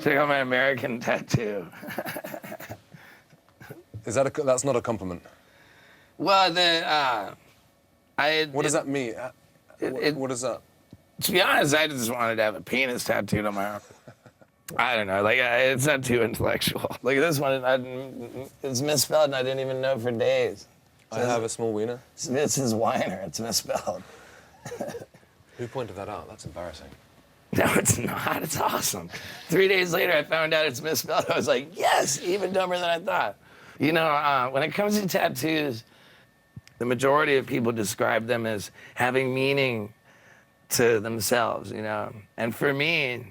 Check out my American tattoo. That's not a compliment? Well, What does that mean? What is that? To be honest, I just wanted to have a penis tattooed on my arm. I don't know, like, it's not too intellectual. Like, this one, it's misspelled, and I didn't even know for days. I have a small wiener. This is Weiner, it's misspelled. Who pointed that out? That's embarrassing. No, it's not, it's awesome. 3 days later, I found out it's misspelled. I was like, yes, even dumber than I thought. You know, when it comes to tattoos, the majority of people describe them as having meaning to themselves, you know? And for me,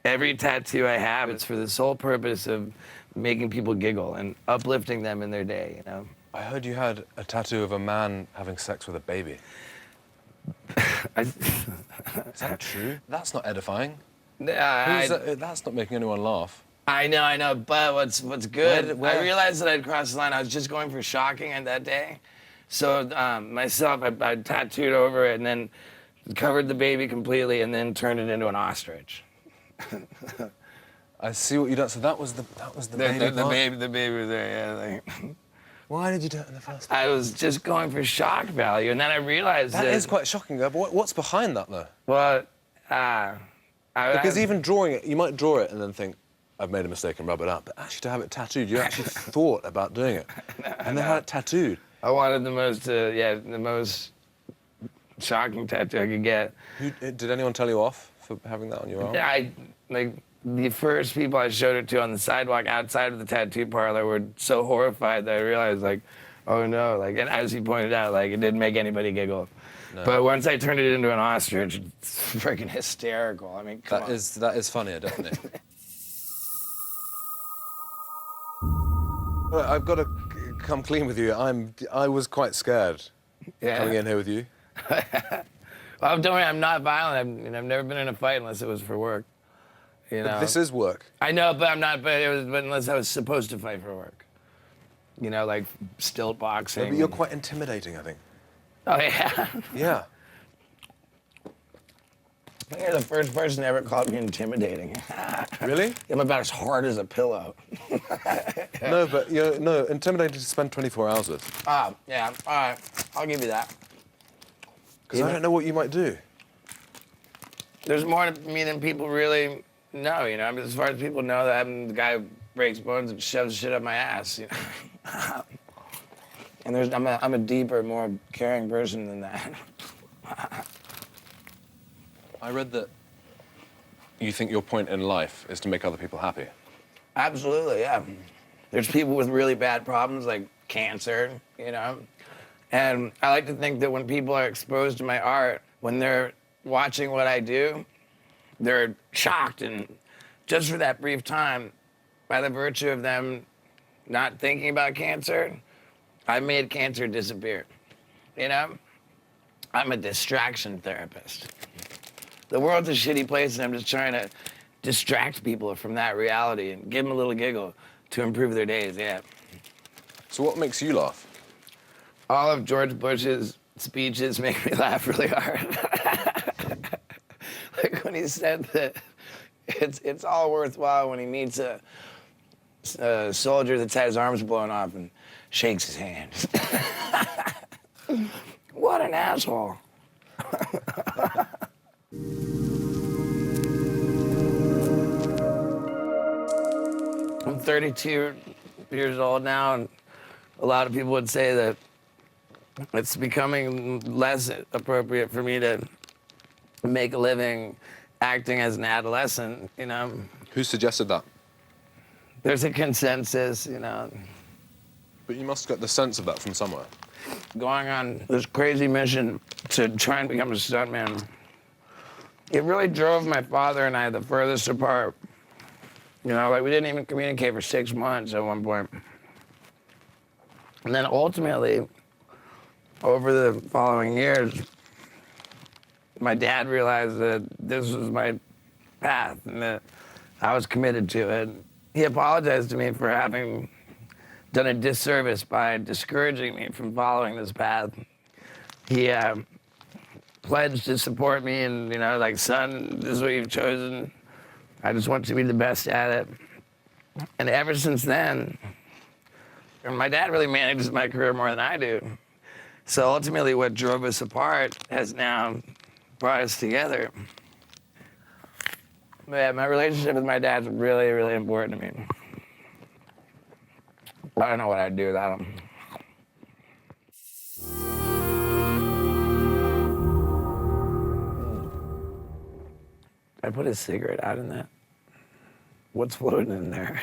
every tattoo I have, it's for the sole purpose of making people giggle and uplifting them in their day, you know? I heard you had a tattoo of a man having sex with a baby. Is that true? That's not edifying. That's not making anyone laugh. I know, but what's good, I realized that I'd crossed the line. I was just going for shocking on that day. So myself, I tattooed over it and then covered the baby completely and then turned it into an ostrich. I see what you done. So that was the baby part? The baby was there, yeah. Like, why did you do it in the first place? I was just going for shock value, and then I realized that is quite shocking, though. But what's behind that, though? Well, because even drawing it, you might draw it and then think, I've made a mistake and rub it out. But actually, to have it tattooed, you actually thought about doing it, and then had it tattooed. I wanted the most shocking tattoo I could get. Did anyone tell you off for having that on your arm? The first people I showed it to on the sidewalk outside of the tattoo parlor were so horrified that I realized, like, oh no, like, and as he pointed out, like, it didn't make anybody giggle. No. But once I turned it into an ostrich, it's freaking hysterical. I mean, come on. That is funnier, definitely. Well, I've got to come clean with you. I was quite scared coming in here with you. Well, don't worry, I'm not violent. I've never been in a fight unless it was for work. You know? But this is work. I know, but I'm not. But unless I was supposed to fight for work. You know, like stilt boxing. Yeah, but you're quite intimidating, I think. Oh yeah. Yeah. I think you're the first person ever called me intimidating. Really? I'm about as hard as a pillow. No, but no, intimidating to spend 24 hours with. Ah, yeah. All right, I'll give you that. Because I don't know what you might do. There's more to me than people really know, you know. I mean, as far as people know, that I'm the guy who breaks bones and shoves shit up my ass, you know. And I'm a deeper, more caring person than that. I read that you think your point in life is to make other people happy. Absolutely, yeah. There's people with really bad problems like cancer, you know. And I like to think that when people are exposed to my art, when they're watching what I do, they're shocked, and just for that brief time, by the virtue of them not thinking about cancer, I made cancer disappear, you know? I'm a distraction therapist. The world's a shitty place, and I'm just trying to distract people from that reality and give them a little giggle to improve their days, yeah. So what makes you laugh? All of George Bush's speeches make me laugh really hard. Like when he said that it's all worthwhile when he meets a soldier that's had his arms blown off and shakes his hand. What an asshole. I'm 32 years old now, and a lot of people would say that it's becoming less appropriate for me to make a living acting as an adolescent, you know. Who suggested that? There's a consensus, you know. But you must get the sense of that from somewhere. Going on this crazy mission to try and become a stuntman, it really drove my father and I the furthest apart. You know, like we didn't even communicate for 6 months at one point. And then ultimately, over the following years, my dad realized that this was my path and that I was committed to it. He apologized to me for having done a disservice by discouraging me from following this path. He pledged to support me and, you know, like, son, this is what you've chosen. I just want to be the best at it. And ever since then, and my dad really manages my career more than I do. So ultimately what drove us apart has now brought us together. But yeah, my relationship with my dad's really, really important to me. I don't know what I'd do without him. I put a cigarette out in that. What's floating in there?